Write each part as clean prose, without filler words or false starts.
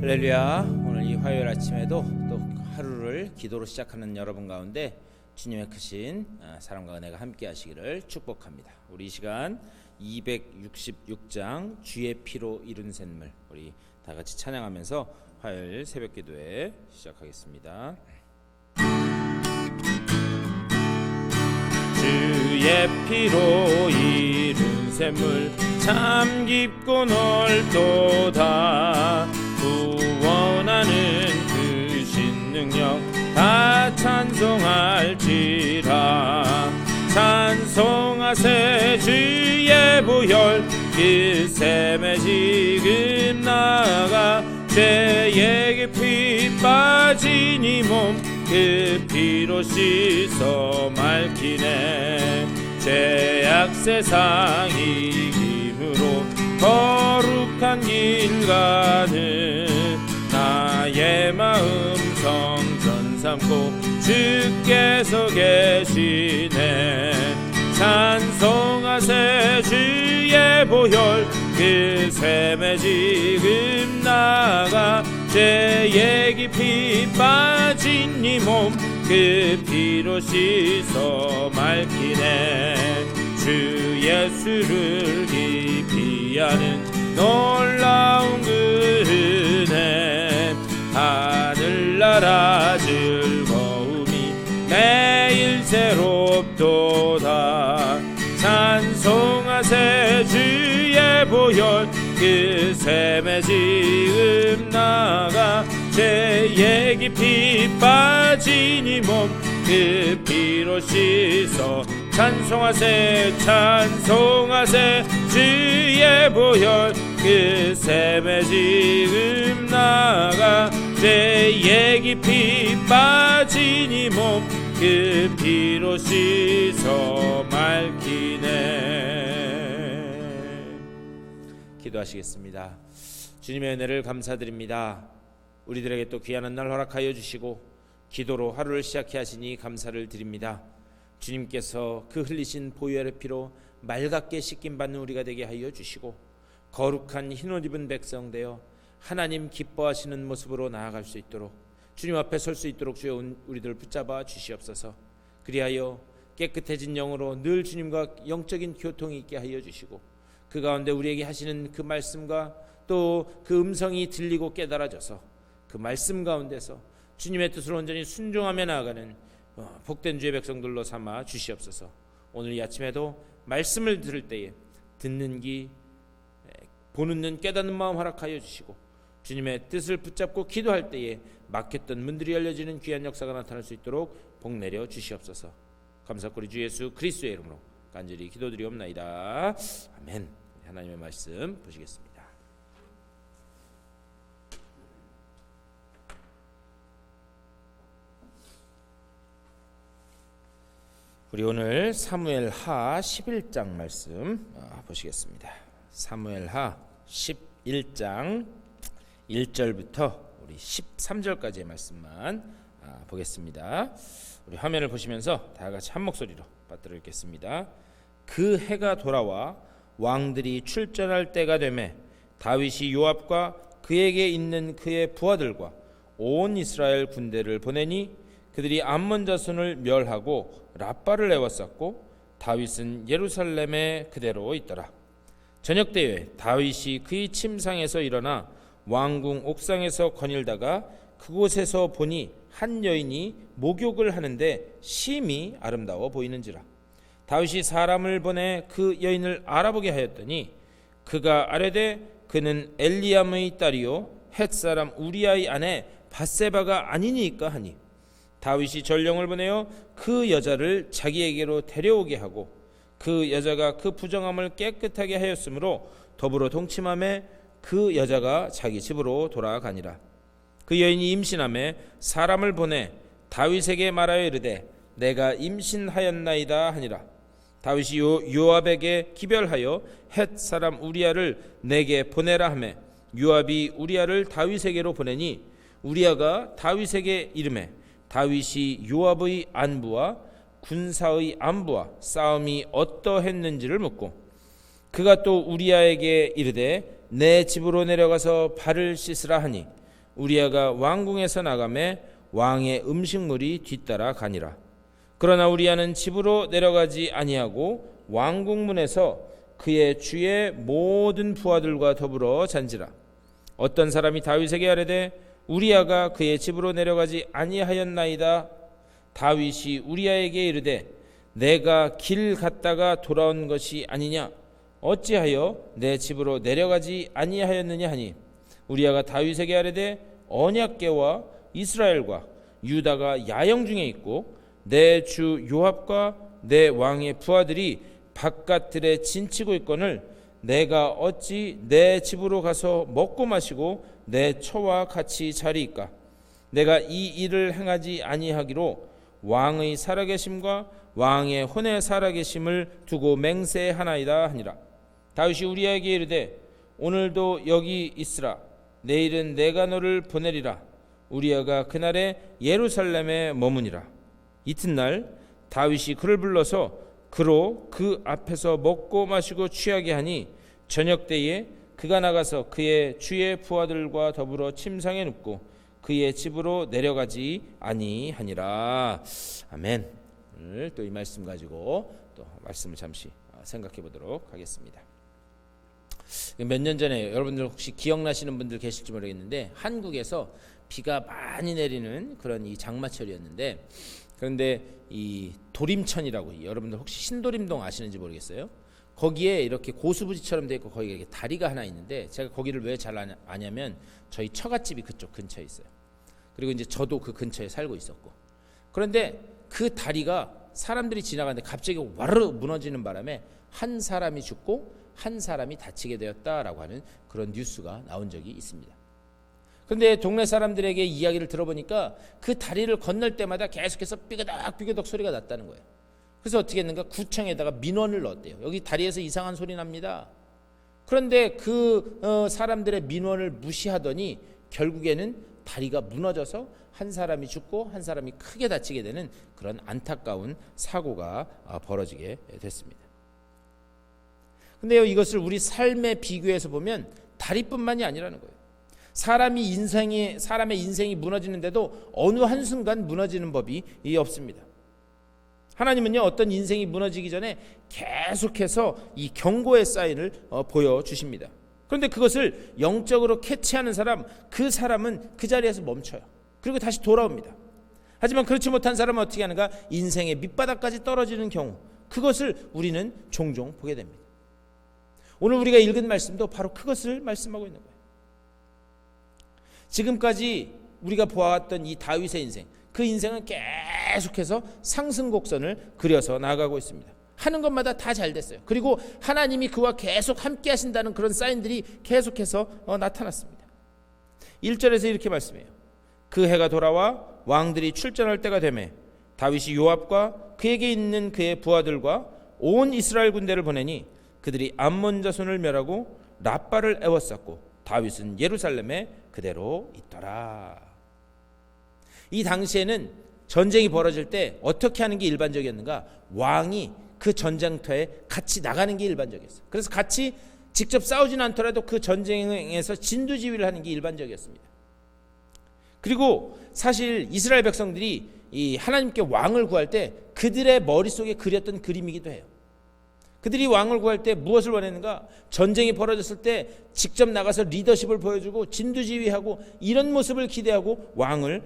할렐루야. 오늘 이 화요일 아침에도 또 하루를 기도로 시작하는 여러분 가운데 주님의 크신 사랑과 은혜가 함께 하시기를 축복합니다. 우리 이 시간 266장 주의 피로 이룬 샘물, 우리 다 같이 찬양하면서 화요일 새벽 기도회 시작하겠습니다. 주의 피로 이룬 샘물 참 깊고 넓도다. 구원하는 그 신능력 다 찬송할지라. 찬송하세 주의 보혈 그 샘에 지금 나아가. 죄의 깊이 빠진 이 몸 그 피로 씻어 맑히네. 죄악 세상 이김으로 거룩한 길 가는 나의 마음 성전 삼고 주께서 계시네. 찬송하세 주의 보혈 그 샘에 지금 나가. 죄의 깊이 빠진 이 몸 그 피로 씻어 맑히네. 주 예수를 깊이 아는 놀라운 그 은혜. 하늘나라 즐거움이 매일 새롭도다. 찬송하세 주의 보혈 그 샘에 지금 나가. 죄의 깊이 빠진 이 몸 그 피로 씻어. 찬송하세 찬송하세 주의 보혈 그 샘에 지금 나가. 죄의 깊이 빠진 이 몸 그 피로 씻어 맑히네. 기도하시겠습니다. 주님의 은혜를 감사드립니다. 우리들에게 또 귀한 날 허락하여 주시고 기도로 하루를 시작해 하시니 감사를 드립니다. 주님께서 그 흘리신 보혈의 피로 맑게 씻김 받는 우리가 되게 하여 주시고 거룩한 흰옷 입은 백성 되어 하나님 기뻐하시는 모습으로 나아갈 수 있도록 주님 앞에 설 수 있도록 주여 우리들 붙잡아 주시옵소서. 그리하여 깨끗해진 영으로 늘 주님과 영적인 교통이 있게 하여 주시고 그 가운데 우리에게 하시는 그 말씀과 또 그 음성이 들리고 깨달아져서 그 말씀 가운데서 주님의 뜻을 온전히 순종하며 나아가는 복된 주의 백성들로 삼아 주시옵소서. 오늘 이 아침에도 말씀을 들을 때에 듣는 귀 보는 눈 깨닫는 마음 허락하여 주시고 주님의 뜻을 붙잡고 기도할 때에 막혔던 문들이 열려지는 귀한 역사가 나타날 수 있도록 복 내려 주시옵소서. 감사드리 주 예수 그리스도의 이름으로 간절히 기도드리옵나이다. 아멘. 하나님의 말씀 보시겠습니다. 우리 오늘 사무엘하 11장 말씀 보시겠습니다. 사무엘하 11장 1절부터 우리 13절까지의 말씀만 보겠습니다. 우리 화면을 보시면서 다 같이 한 목소리로 받들어 읽겠습니다. 그 해가 돌아와 왕들이 출전할 때가 되매 다윗이 요압과 그에게 있는 그의 부하들과 온 이스라엘 군대를 보내니 그들이 암몬 자손을 멸하고 랍바를 에워쌌고 다윗은 예루살렘에 그대로 있더라. 저녁 때에 다윗이 그의 침상에서 일어나 왕궁 옥상에서 거닐다가 그곳에서 보니 한 여인이 목욕을 하는데 심히 아름다워 보이는지라. 다윗이 사람을 보내 그 여인을 알아보게 하였더니 그가 아뢰되 그는 엘리암의 딸이요 헷사람 우리아의 아내 밧세바가 아니니까 하니 다윗이 전령을 보내어 그 여자를 자기에게로 데려오게 하고 그 여자가 그 부정함을 깨끗하게 하였으므로 더불어 동침함에 그 여자가 자기 집으로 돌아가니라. 그 여인이 임신함에 사람을 보내 다윗에게 말하여 이르되 내가 임신하였나이다 하니라. 다윗이 요압에게 기별하여 헷 사람 우리아를 내게 보내라 하매 요압이 우리아를 다윗에게로 보내니 우리아가 다윗에게 이르매 다윗이 요압의 안부와 군사의 안부와 싸움이 어떠했는지를 묻고 그가 또 우리아에게 이르되 내 집으로 내려가서 발을 씻으라 하니 우리야가 왕궁에서 나가매 왕의 음식물이 뒤따라 가니라. 그러나 우리야는 집으로 내려가지 아니하고 왕궁문에서 그의 주의 모든 부하들과 더불어 잔지라. 어떤 사람이 다윗에게 아뢰되 우리야가 그의 집으로 내려가지 아니하였나이다. 다윗이 우리야에게 이르되 내가 길 갔다가 돌아온 것이 아니냐? 어찌하여 내 집으로 내려가지 아니하였느냐 하니, 우리야가 다윗에게 아뢰되 언약궤와 이스라엘과 유다가 야영 중에 있고 내 주 요압과 내 왕의 부하들이 바깥들에 진치고 있거늘 내가 어찌 내 집으로 가서 먹고 마시고 내 처와 같이 자리이까? 내가 이 일을 행하지 아니하기로 왕의 살아계심과 왕의 혼의 살아계심을 두고 맹세하나이다 하니라. 다윗이 우리야에게 이르되 오늘도 여기 있으라. 내일은 내가 너를 보내리라. 우리야가 그날에 예루살렘에 머무니라. 이튿날 다윗이 그를 불러서 그로 그 앞에서 먹고 마시고 취하게 하니 저녁 때에 그가 나가서 그의 주의 부하들과 더불어 침상에 눕고 그의 집으로 내려가지 아니하니라. 아멘. 오늘 또 이 말씀 가지고 또 말씀을 잠시 생각해 보도록 하겠습니다. 몇 년 전에 여러분들 혹시 기억나시는 분들 계실지 모르겠는데 한국에서 비가 많이 내리는 그런 이 장마철이었는데, 그런데 이 도림천이라고, 여러분들 혹시 신도림동 아시는지 모르겠어요. 거기에 이렇게 고수부지처럼 돼 있고 거기에 이렇게 다리가 하나 있는데, 제가 거기를 왜 잘 아냐면 저희 처갓집이 그쪽 근처에 있어요. 그리고 이제 저도 그 근처에 살고 있었고, 그런데 그 다리가 사람들이 지나가는데 갑자기 와르르 무너지는 바람에 한 사람이 죽고 한 사람이 다치게 되었다라고 하는 그런 뉴스가 나온 적이 있습니다. 그런데 동네 사람들에게 이야기를 들어보니까 그 다리를 건널 때마다 계속해서 삐그덕 소리가 났다는 거예요. 그래서 어떻게 했는가, 구청에다가 민원을 넣었대요. 여기 다리에서 이상한 소리 납니다. 그런데 그 사람들의 민원을 무시하더니 결국에는 다리가 무너져서 한 사람이 죽고 한 사람이 크게 다치게 되는 그런 안타까운 사고가 벌어지게 됐습니다. 근데요, 이것을 우리 삶에 비교해서 보면 다리뿐만이 아니라는 거예요. 사람의 인생이 무너지는데도 어느 한순간 무너지는 법이 없습니다. 하나님은요, 어떤 인생이 무너지기 전에 계속해서 이 경고의 사인을 보여주십니다. 그런데 그것을 영적으로 캐치하는 사람, 그 사람은 그 자리에서 멈춰요. 그리고 다시 돌아옵니다. 하지만 그렇지 못한 사람은 어떻게 하는가? 인생의 밑바닥까지 떨어지는 경우, 그것을 우리는 종종 보게 됩니다. 오늘 우리가 읽은 말씀도 바로 그것을 말씀하고 있는 거예요. 지금까지 우리가 보아왔던 이 다윗의 인생, 그 인생은 계속해서 상승곡선을 그려서 나아가고 있습니다. 하는 것마다 다 잘 됐어요. 그리고 하나님이 그와 계속 함께 하신다는 그런 사인들이 계속해서 나타났습니다. 1절에서 이렇게 말씀해요. 그 해가 돌아와 왕들이 출전할 때가 되매 다윗이 요압과 그에게 있는 그의 부하들과 온 이스라엘 군대를 보내니 그들이 암몬 자손을 멸하고 랍바를 에워쌌고 다윗은 예루살렘에 그대로 있더라. 이 당시에는 전쟁이 벌어질 때 어떻게 하는 게 일반적이었는가? 왕이 그 전쟁터에 같이 나가는 게 일반적이었어요. 그래서 같이 직접 싸우지는 않더라도 그 전쟁에서 진두지휘를 하는 게 일반적이었습니다. 그리고 사실 이스라엘 백성들이 이 하나님께 왕을 구할 때 그들의 머릿속에 그렸던 그림이기도 해요. 그들이 왕을 구할 때 무엇을 원했는가? 전쟁이 벌어졌을 때 직접 나가서 리더십을 보여주고 진두지휘하고 이런 모습을 기대하고 왕을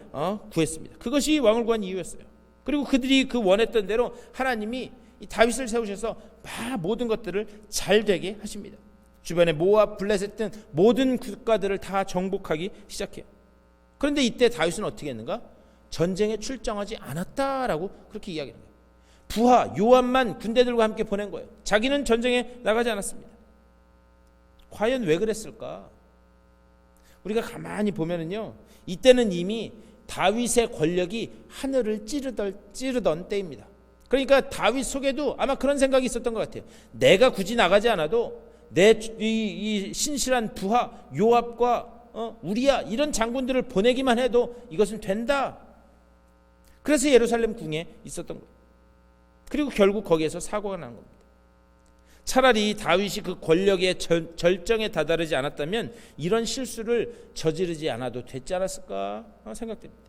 구했습니다. 그것이 왕을 구한 이유였어요. 그리고 그들이 그 원했던 대로 하나님이 이 다윗을 세우셔서 모든 것들을 잘 되게 하십니다. 주변에 모압, 블레셋 등 모든 국가들을 다 정복하기 시작해요. 그런데 이때 다윗은 어떻게 했는가? 전쟁에 출정하지 않았다라고 그렇게 이야기합니다. 부하 요압만 군대들과 함께 보낸 거예요. 자기는 전쟁에 나가지 않았습니다. 과연 왜 그랬을까? 우리가 가만히 보면은요, 이때는 이미 다윗의 권력이 하늘을 찌르던 때입니다. 그러니까 다윗 속에도 아마 그런 생각이 있었던 것 같아요. 내가 굳이 나가지 않아도 내 이 신실한 부하 요압과 우리야 이런 장군들을 보내기만 해도 이것은 된다. 그래서 예루살렘 궁에 있었던 거예요. 그리고 결국 거기에서 사고가 난 겁니다. 차라리 다윗이 그 권력의 절정에 다다르지 않았다면 이런 실수를 저지르지 않아도 됐지 않았을까 생각됩니다.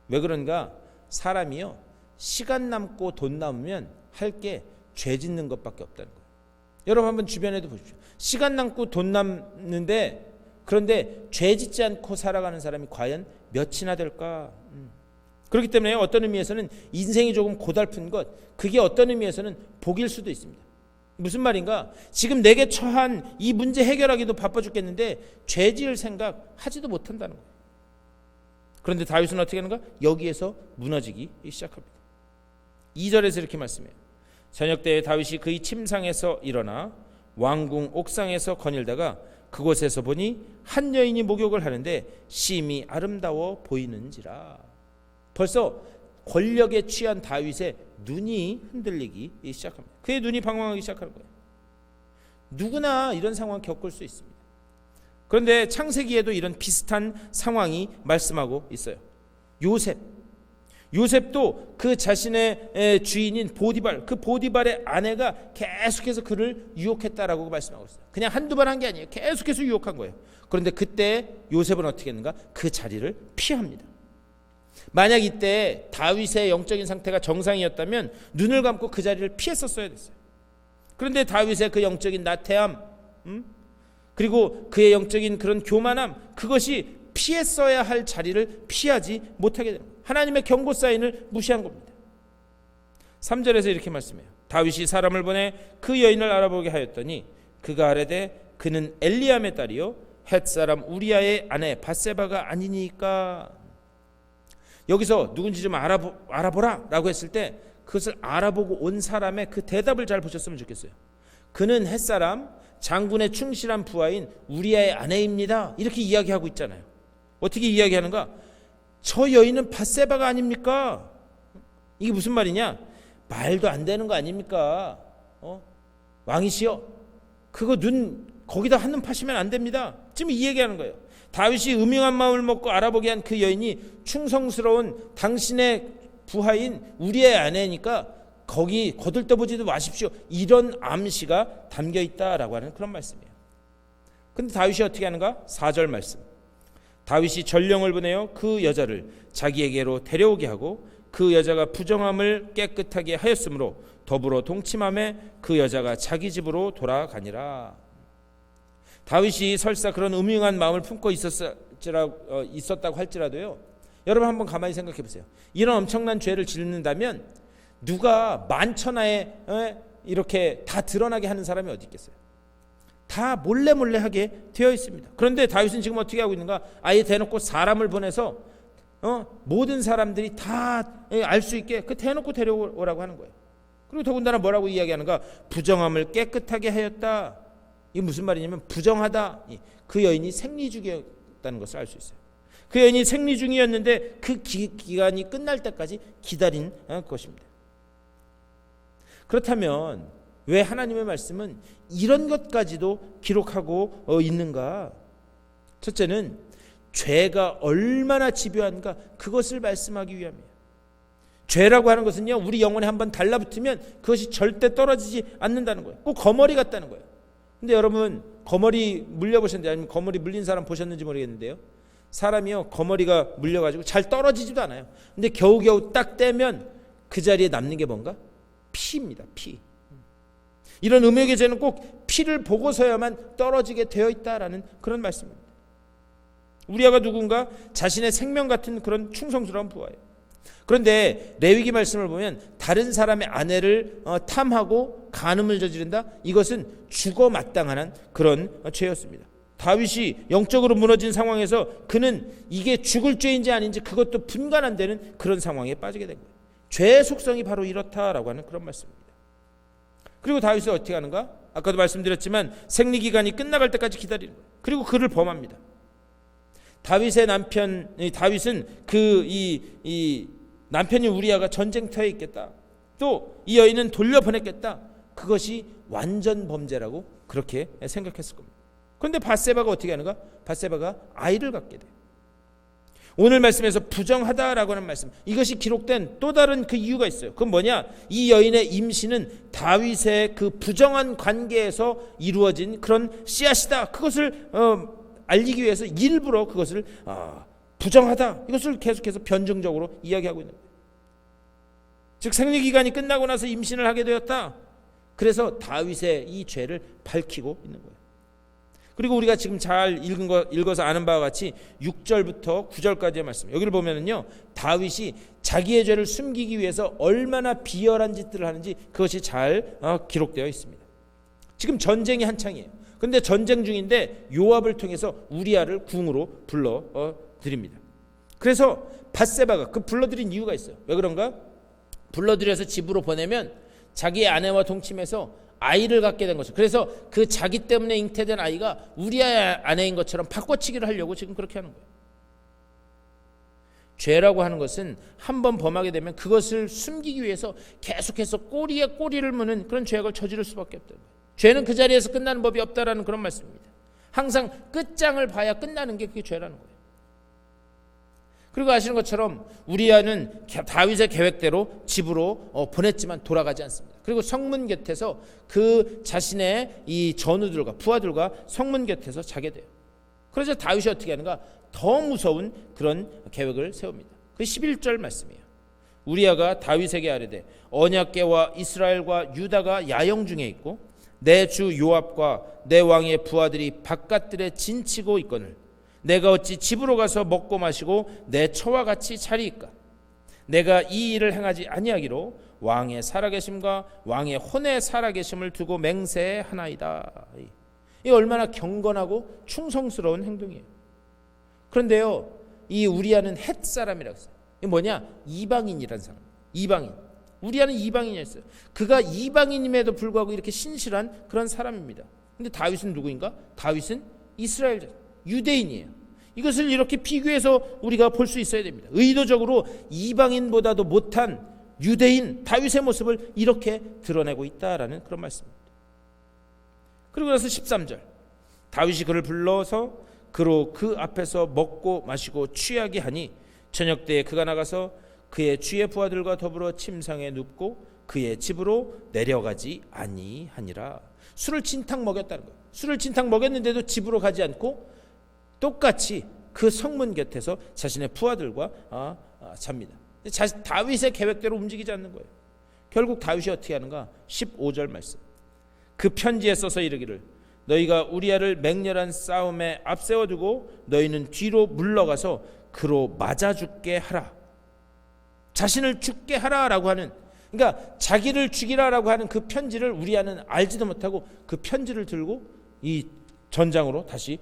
왜 그런가? 사람이요, 시간 남고 돈 남으면 할 게 죄 짓는 것밖에 없다는 거예요. 여러분 한번 주변에도 보십시오. 시간 남고 돈 남는데, 그런데 죄 짓지 않고 살아가는 사람이 과연 몇이나 될까? 그렇기 때문에 어떤 의미에서는 인생이 조금 고달픈 것, 그게 어떤 의미에서는 복일 수도 있습니다. 무슨 말인가? 지금 내게 처한 이 문제 해결하기도 바빠 죽겠는데 죄 지을 생각 하지도 못한다는 거예요. 그런데 다윗은 어떻게 하는가? 여기에서 무너지기 시작합니다. 2절에서 이렇게 말씀해요. 저녁 때에 다윗이 그의 침상에서 일어나 왕궁 옥상에서 거닐다가 그곳에서 보니 한 여인이 목욕을 하는데 심히 아름다워 보이는지라. 벌써 권력에 취한 다윗의 눈이 흔들리기 시작합니다. 그의 눈이 방황하기 시작하는 거예요. 누구나 이런 상황 겪을 수 있습니다. 그런데 창세기에도 이런 비슷한 상황이 말씀하고 있어요. 요셉도 그 자신의 주인인 보디발, 그 보디발의 아내가 계속해서 그를 유혹했다라고 말씀하고 있어요. 그냥 한두 번 한 게 아니에요. 계속해서 유혹한 거예요. 그런데 그때 요셉은 어떻게 했는가? 그 자리를 피합니다. 만약 이때 다윗의 영적인 상태가 정상이었다면 눈을 감고 그 자리를 피했었어야 됐어요. 그런데 다윗의 그 영적인 나태함, 그리고 그의 영적인 그런 교만함, 그것이 피했어야 할 자리를 피하지 못하게 됩니다. 하나님의 경고 사인을 무시한 겁니다. 3절에서 이렇게 말씀해요. 다윗이 사람을 보내 그 여인을 알아보게 하였더니 그가 아뢰되 그는 엘리암의 딸이요 헷사람 우리아의 아내 밧세바가 아니니까. 여기서 누군지 좀 알아보라 라고 했을 때 그것을 알아보고 온 사람의 그 대답을 잘 보셨으면 좋겠어요. 그는 헷사람 장군의 충실한 부하인 우리아의 아내입니다. 이렇게 이야기하고 있잖아요. 어떻게 이야기하는가? 저 여인은 밧세바가 아닙니까? 이게 무슨 말이냐? 말도 안 되는 거 아닙니까? 왕이시여, 그거 눈 거기다 한눈 파시면 안 됩니다. 지금 이 얘기하는 거예요. 다윗이 음흉한 마음을 먹고 알아보게 한 그 여인이 충성스러운 당신의 부하인 우리의 아내니까 거기 거들떠보지도 마십시오. 이런 암시가 담겨 있다라고 하는 그런 말씀이에요. 근데 다윗이 어떻게 하는가? 4절 말씀. 다윗이 전령을 보내어 그 여자를 자기에게로 데려오게 하고 그 여자가 부정함을 깨끗하게 하였으므로 더불어 동침함에 그 여자가 자기 집으로 돌아가니라. 다윗이 설사 그런 음흉한 마음을 품고 있었다고 할지라도요, 여러분 한번 가만히 생각해 보세요. 이런 엄청난 죄를 짓는다면 누가 만천하에 이렇게 다 드러나게 하는 사람이 어디 있겠어요? 다 몰래 하게 되어 있습니다. 그런데 다윗은 지금 어떻게 하고 있는가? 아예 대놓고 사람을 보내서 모든 사람들이 다 알 수 있게 그 대놓고 데려오라고 하는 거예요. 그리고 더군다나 뭐라고 이야기하는가? 부정함을 깨끗하게 하였다. 이게 무슨 말이냐면 부정하다. 그 여인이 생리 중이었다는 것을 알 수 있어요. 그 여인이 생리 중이었는데 그 기간이 끝날 때까지 기다린 것입니다. 그렇다면 왜 하나님의 말씀은 이런 것까지도 기록하고 있는가? 첫째는 죄가 얼마나 집요한가 그것을 말씀하기 위함이에요. 죄라고 하는 것은요, 우리 영혼에 한번 달라붙으면 그것이 절대 떨어지지 않는다는 거예요. 꼭 거머리 같다는 거예요. 근데 여러분 거머리 물려보셨는지 아니면 거머리 물린 사람 보셨는지 모르겠는데요, 사람이요 거머리가 물려가지고 잘 떨어지지도 않아요. 근데 겨우겨우 딱 떼면 그 자리에 남는 게 뭔가? 피입니다. 피. 이런 음욕의 죄는 꼭 피를 보고서야만 떨어지게 되어 있다라는 그런 말씀입니다. 우리아가 누군가? 자신의 생명 같은 그런 충성스러운 부하예요. 그런데 레위기 말씀을 보면 다른 사람의 아내를 탐하고 간음을 저지른다? 이것은 죽어 마땅한 그런 죄였습니다. 다윗이 영적으로 무너진 상황에서 그는 이게 죽을 죄인지 아닌지 그것도 분간 안 되는 그런 상황에 빠지게 된 거예요. 죄의 속성이 바로 이렇다라고 하는 그런 말씀입니다. 그리고 다윗은 어떻게 하는가? 아까도 말씀드렸지만 생리기간이 끝나갈 때까지 기다리는 거예요. 그리고 그를 범합니다. 다윗의 남편, 다윗은 이 남편이 우리아가 전쟁터에 있겠다, 또 이 여인은 돌려보냈겠다, 그것이 완전 범죄라고 그렇게 생각했을 겁니다. 그런데 밧세바가 어떻게 하는가? 밧세바가 아이를 갖게 돼요. 오늘 말씀에서 부정하다라고 하는 말씀, 이것이 기록된 또 다른 그 이유가 있어요. 그건 뭐냐? 이 여인의 임신은 다윗의 그 부정한 관계에서 이루어진 그런 씨앗이다. 그것을 알리기 위해서 일부러 그것을 부정하다. 이것을 계속해서 변증적으로 이야기하고 있는 거예요. 즉 생리기간이 끝나고 나서 임신을 하게 되었다. 그래서 다윗의 이 죄를 밝히고 있는 거예요. 그리고 우리가 지금 잘 읽어서 아는 바와 같이 6절부터 9절까지의 말씀, 여기를 보면은요, 다윗이 자기의 죄를 숨기기 위해서 얼마나 비열한 짓들을 하는지 그것이 잘 기록되어 있습니다. 지금 전쟁이 한창이에요. 그런데 전쟁 중인데 요압을 통해서 우리아를 궁으로 불러 드립니다. 그래서 밧세바가 그 불러들인 이유가 있어요. 왜 그런가? 불러들여서 집으로 보내면 자기의 아내와 동침해서 아이를 갖게 된 거죠. 그래서 그 자기 때문에 잉태된 아이가 우리아의 아내인 것처럼 바꿔치기를 하려고 지금 그렇게 하는 거예요. 죄라고 하는 것은 한번 범하게 되면 그것을 숨기기 위해서 계속해서 꼬리에 꼬리를 무는 그런 죄악을 저지를 수밖에 없다는 거예요. 죄는 그 자리에서 끝나는 법이 없다라는 그런 말씀입니다. 항상 끝장을 봐야 끝나는 게 그게 죄라는 거예요. 그리고 아시는 것처럼 우리아는 다윗의 계획대로 집으로 보냈지만 돌아가지 않습니다. 그리고 성문 곁에서 그 자신의 이 전우들과 부하들과 성문 곁에서 자게 돼요. 그래서 다윗이 어떻게 하는가? 더 무서운 그런 계획을 세웁니다. 그 11절 말씀이에요. 우리아가 다윗에게 아뢰되 언약궤와 이스라엘과 유다가 야영 중에 있고 내 주 요압과 내 왕의 부하들이 바깥들에 진치고 있거늘 내가 어찌 집으로 가서 먹고 마시고 내 처와 같이 자리이까? 내가 이 일을 행하지 아니하기로 왕의 살아계심과 왕의 혼의 살아계심을 두고 맹세하나이다. 이 얼마나 경건하고 충성스러운 행동이에요. 그런데요, 이 우리아는 헷 사람이라고 했어요. 이 뭐냐? 이방인이라는 사람. 이방인. 우리아는 이방인이었어요. 그가 이방인임에도 불구하고 이렇게 신실한 그런 사람입니다. 근데 다윗은 누구인가? 다윗은 이스라엘 유대인이에요. 이것을 이렇게 비교해서 우리가 볼 수 있어야 됩니다. 의도적으로 이방인보다도 못한 유대인 다윗의 모습을 이렇게 드러내고 있다라는 그런 말씀입니다. 그리고 나서 13절, 다윗이 그를 불러서 그로 그 앞에서 먹고 마시고 취하게 하니 저녁 때에 그가 나가서 그의 주의 부하들과 더불어 침상에 눕고 그의 집으로 내려가지 아니하니라. 술을 진탕 먹였다는 거예요. 술을 진탕 먹였는데도 집으로 가지 않고 똑같이 그 성문 곁에서 자신의 부하들과 잡니다. 다윗의 계획대로 움직이지 않는 거예요. 결국 다윗이 어떻게 하는가? 15절 말씀. 그 편지에 써서 이르기를 너희가 우리아를 맹렬한 싸움에 앞세워두고 너희는 뒤로 물러가서 그로 맞아 죽게 하라. 자신을 죽게 하라라고 하는, 그러니까 자기를 죽이라라고 하는 그 편지를 우리아는 알지도 못하고 그 편지를 들고 이 전장으로 다시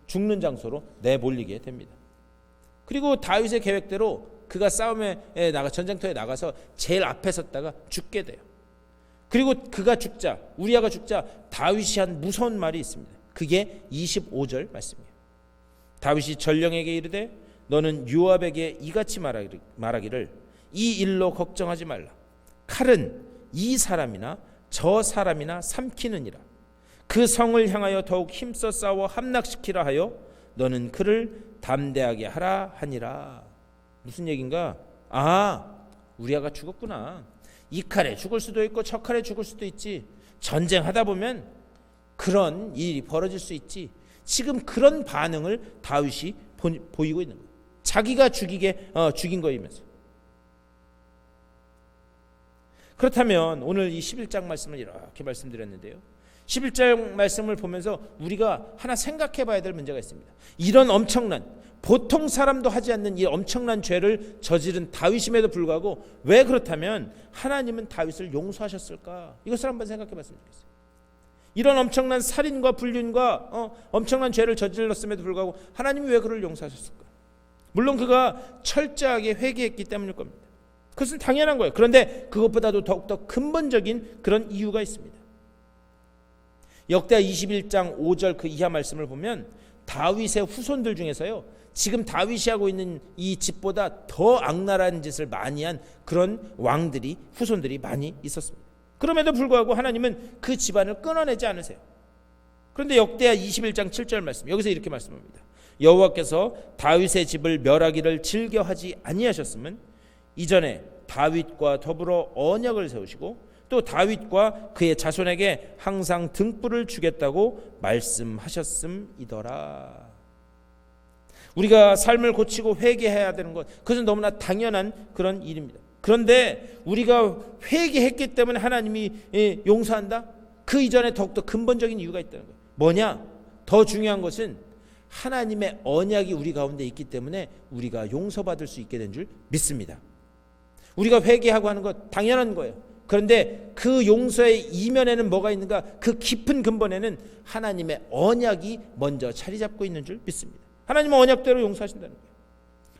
죽는 장소로 내몰리게 됩니다. 그리고 다윗의 계획대로 그가 싸움에 전쟁터에 나가서 제일 앞에 섰다가 죽게 돼요. 그리고 그가 죽자, 우리아가 죽자 다윗이 한 무서운 말이 있습니다. 그게 25절 말씀이에요. 다윗이 전령에게 이르되 너는 요압에게 이같이 말하기를 이 일로 걱정하지 말라. 칼은 이 사람이나 저 사람이나 삼키느니라. 그 성을 향하여 더욱 힘써 싸워 함락시키라 하여 너는 그를 담대하게 하라 하니라. 무슨 얘긴가? 우리아가 죽었구나. 이 칼에 죽을 수도 있고 저 칼에 죽을 수도 있지. 전쟁하다 보면 그런 일이 벌어질 수 있지. 지금 그런 반응을 다윗이 보이고 있는 거예요. 자기가 죽인 거이면서. 그렇다면 오늘 이 11장 말씀을 이렇게 말씀드렸는데요. 11장 말씀을 보면서 우리가 하나 생각해 봐야 될 문제가 있습니다. 이런 엄청난, 보통 사람도 하지 않는 이 엄청난 죄를 저지른 다윗임에도 불구하고 왜 그렇다면 하나님은 다윗을 용서하셨을까? 이것을 한번 생각해 봤으면 좋겠어요. 이런 엄청난 살인과 불륜과 엄청난 죄를 저질렀음에도 불구하고 하나님이 왜 그를 용서하셨을까? 물론 그가 철저하게 회개했기 때문일 겁니다. 그것은 당연한 거예요. 그런데 그것보다도 더욱더 근본적인 그런 이유가 있습니다. 역대하 21장 5절 그 이하 말씀을 보면 다윗의 후손들 중에서요, 지금 다윗이 하고 있는 이 짓보다 더 악랄한 짓을 많이 한 그런 왕들이, 후손들이 많이 있었습니다. 그럼에도 불구하고 하나님은 그 집안을 끊어내지 않으세요. 그런데 역대하 21장 7절 말씀, 여기서 이렇게 말씀합니다. 여호와께서 다윗의 집을 멸하기를 즐겨하지 아니하셨음은 이전에 다윗과 더불어 언약을 세우시고 또 다윗과 그의 자손에게 항상 등불을 주겠다고 말씀하셨음이더라. 우리가 삶을 고치고 회개해야 되는 것, 그것은 너무나 당연한 그런 일입니다. 그런데 우리가 회개했기 때문에 하나님이 용서한다? 그 이전에 더욱더 근본적인 이유가 있다는 거예요. 뭐냐? 더 중요한 것은 하나님의 언약이 우리 가운데 있기 때문에 우리가 용서받을 수 있게 된 줄 믿습니다. 우리가 회개하고 하는 것 당연한 거예요. 그런데 그 용서의 이면에는 뭐가 있는가? 그 깊은 근본에는 하나님의 언약이 먼저 자리 잡고 있는 줄 믿습니다. 하나님은 언약대로 용서하신다는 거예요.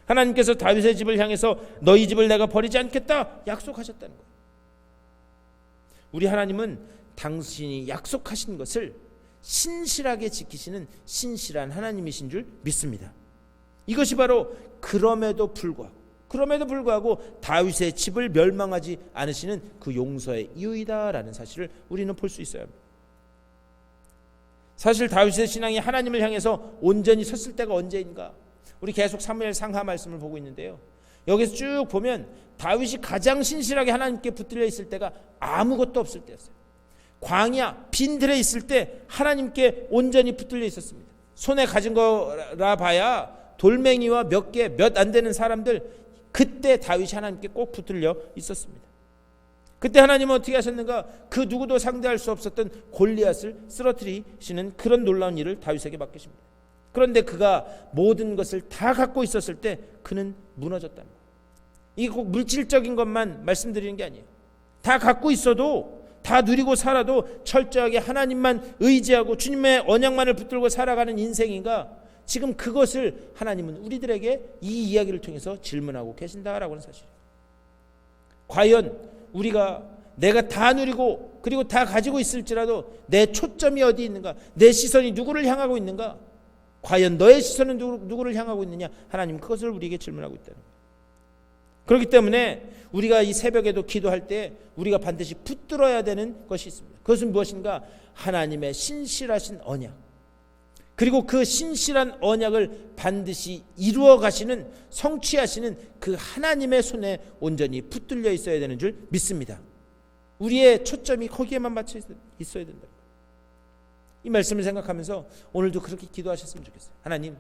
하나님께서 다윗의 집을 향해서 너희 집을 내가 버리지 않겠다 약속하셨다는 거예요. 우리 하나님은 당신이 약속하신 것을 신실하게 지키시는 신실한 하나님이신 줄 믿습니다. 이것이 바로 그럼에도 불구하고 다윗의 집을 멸망하지 않으시는 그 용서의 이유이다라는 사실을 우리는 볼 수 있어야 합니다. 사실 다윗의 신앙이 하나님을 향해서 온전히 섰을 때가 언제인가? 우리 계속 사무엘 상하 말씀을 보고 있는데요. 여기서 쭉 보면 다윗이 가장 신실하게 하나님께 붙들려 있을 때가 아무것도 없을 때였어요. 광야 빈들에 있을 때 하나님께 온전히 붙들려 있었습니다. 손에 가진 거라 봐야 돌멩이와 몇 안 되는 사람들, 그때 다윗이 하나님께 꼭 붙들려 있었습니다. 그때 하나님은 어떻게 하셨는가? 그 누구도 상대할 수 없었던 골리앗을 쓰러뜨리시는 그런 놀라운 일을 다윗에게 맡기십니다. 그런데 그가 모든 것을 다 갖고 있었을 때 그는 무너졌다는 거예요. 이게 꼭 물질적인 것만 말씀드리는 게 아니에요. 다 갖고 있어도, 다 누리고 살아도 철저하게 하나님만 의지하고 주님의 언약만을 붙들고 살아가는 인생인가? 지금 그것을 하나님은 우리들에게 이 이야기를 통해서 질문하고 계신다라고 하는 사실이에요. 과연 우리가 내가 다 누리고 그리고 다 가지고 있을지라도 내 초점이 어디 있는가? 내 시선이 누구를 향하고 있는가? 과연 너의 시선은 누구를 향하고 있느냐? 하나님 그것을 우리에게 질문하고 있다는 거예요. 그렇기 때문에 우리가 이 새벽에도 기도할 때 우리가 반드시 붙들어야 되는 것이 있습니다. 그것은 무엇인가? 하나님의 신실하신 언약, 그리고 그 신실한 언약을 반드시 이루어 가시는, 성취하시는 그 하나님의 손에 온전히 붙들려 있어야 되는 줄 믿습니다. 우리의 초점이 거기에만 맞춰 있어야 된다. 이 말씀을 생각하면서 오늘도 그렇게 기도하셨으면 좋겠어요. 하나님,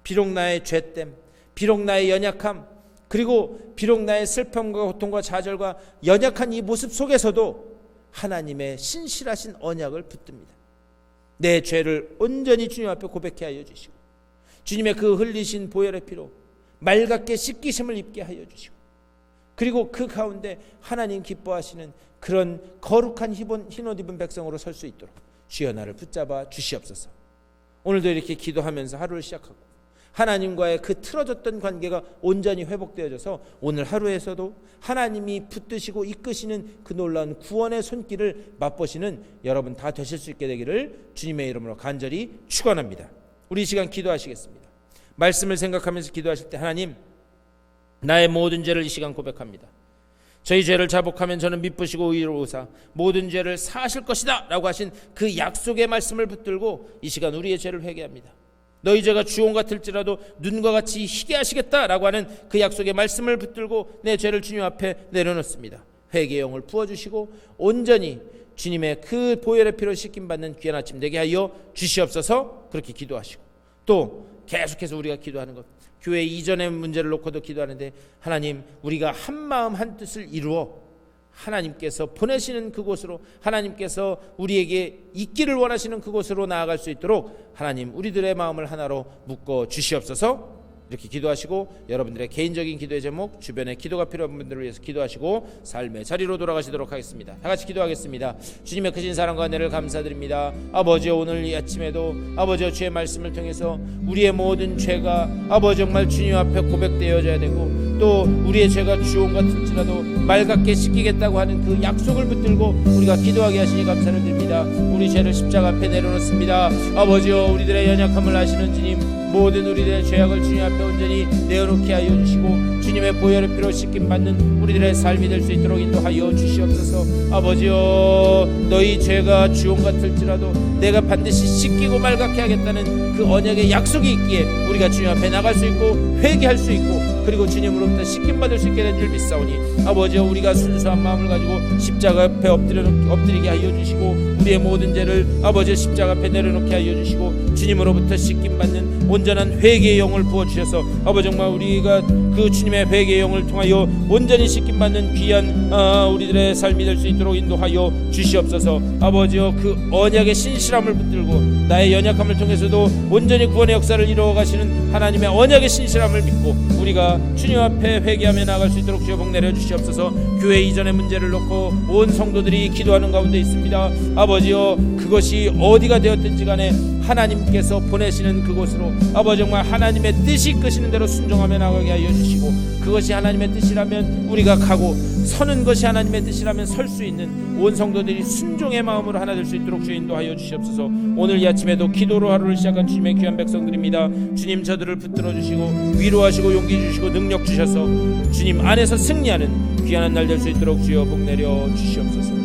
비록 나의 죄됨, 비록 나의 연약함, 그리고 비록 나의 슬픔과 고통과 좌절과 연약한 이 모습 속에서도 하나님의 신실하신 언약을 붙듭니다. 내 죄를 온전히 주님 앞에 고백해 하여 주시고, 주님의 그 흘리신 보혈의 피로 맑게 씻기심을 입게 하여 주시고, 그리고 그 가운데 하나님 기뻐하시는 그런 거룩한 흰옷 입은 백성으로 설 수 있도록 주여 나를 붙잡아 주시옵소서. 오늘도 이렇게 기도하면서 하루를 시작하고 하나님과의 그 틀어졌던 관계가 온전히 회복되어져서 오늘 하루에서도 하나님이 붙드시고 이끄시는 그 놀라운 구원의 손길을 맛보시는 여러분 다 되실 수 있게 되기를 주님의 이름으로 간절히 축원합니다. 우리 이 시간 기도하시겠습니다. 말씀을 생각하면서 기도하실 때, 하나님, 나의 모든 죄를 이 시간 고백합니다. 저희 죄를 자복하면 저는 미쁘시고 의로우사 모든 죄를 사하실 것이다 라고 하신 그 약속의 말씀을 붙들고 이 시간 우리의 죄를 회개합니다. 너희 죄가 주홍 같을지라도 눈과 같이 희게 하시겠다라고 하는 그 약속의 말씀을 붙들고 내 죄를 주님 앞에 내려놓습니다. 회개의 영을 부어주시고 온전히 주님의 그 보혈의 피로 씻김받는 귀한 아침 되게 하여 주시옵소서. 그렇게 기도하시고, 또 계속해서 우리가 기도하는 것, 교회 이전의 문제를 놓고도 기도하는데, 하나님, 우리가 한 마음 한 뜻을 이루어 하나님께서 보내시는 그곳으로, 하나님께서 우리에게 있기를 원하시는 그곳으로 나아갈 수 있도록 하나님 우리들의 마음을 하나로 묶어 주시옵소서. 이렇게 기도하시고 여러분들의 개인적인 기도의 제목, 주변에 기도가 필요한 분들을 위해서 기도하시고 삶의 자리로 돌아가시도록 하겠습니다. 다 같이 기도하겠습니다. 주님의 크신 사랑과 은혜를 감사드립니다. 아버지여, 오늘 이 아침에도 아버지여 주의 말씀을 통해서 우리의 모든 죄가 아버지 정말 주님 앞에 고백되어져야 되고, 또 우리의 죄가 주홍 같을지라도 맑게 씻기겠다고 하는 그 약속을 붙들고 우리가 기도하게 하시니 감사를 드립니다. 우리 죄를 십자가 앞에 내려놓습니다. 아버지여, 우리들의 연약함을 아시는 주님, 모든 우리들의 죄악을 주님 앞에 온전히 내어놓게 하여 주시고 주님의 보혈의 피로 씻김 받는 우리들의 삶이 될 수 있도록 인도하여 주시옵소서. 아버지여, 너희 죄가 주홍 같을지라도 내가 반드시 씻기고 말갛게 하겠다는 그 언약의 약속이 있기에 우리가 주님 앞에 나갈 수 있고 회개할 수 있고 그리고 주님으로부터 씻김 받을 수 있게 된 줄 믿사오니 아버지여, 우리가 순수한 마음을 가지고 십자가 앞에 엎드리게 하여 주시고 우리의 모든 죄를 아버지 십자가 앞에 내려놓게 하여 주시고 주님으로부터 씻김 받는 온전한 회개의 영을 부어주셔서 아버지 정말 우리가 그 주님의 회개의 영을 통하여 온전히 씻김 받는 귀한 우리들의 삶이 될 수 있도록 인도하여 주시옵소서. 아버지여, 그 언약의 신실함을 붙들고 나의 연약함을 통해서도 온전히 구원의 역사를 이루어 가시는 하나님의 언약의 신실함을 믿고 우리가 주님 앞에 회개하며 나아갈 수 있도록 주여 복 내려 주시옵소서. 교회 이전의 문제를 놓고 온 성도들이 기도하는 가운데 있습니다. 아버지여, 그것이 어디가 되었든지 간에 하나님께서 보내시는 그곳으로 아버지 정말 하나님의 뜻이 이끄시는 대로 순종하며 나가게 하여 주시고 그것이 하나님의 뜻이라면 우리가 가고 서는 것이 하나님의 뜻이라면 설 수 있는 온 성도들이 순종의 마음으로 하나 될 수 있도록 주여 인도하여 주시옵소서. 오늘 이 아침에도 기도로 하루를 시작한 주님의 귀한 백성들입니다. 주님, 저들을 붙들어 주시고 위로하시고 용기 주시고 능력 주셔서 주님 안에서 승리하는 귀한 날 될 수 있도록 주여 복 내려 주시옵소서.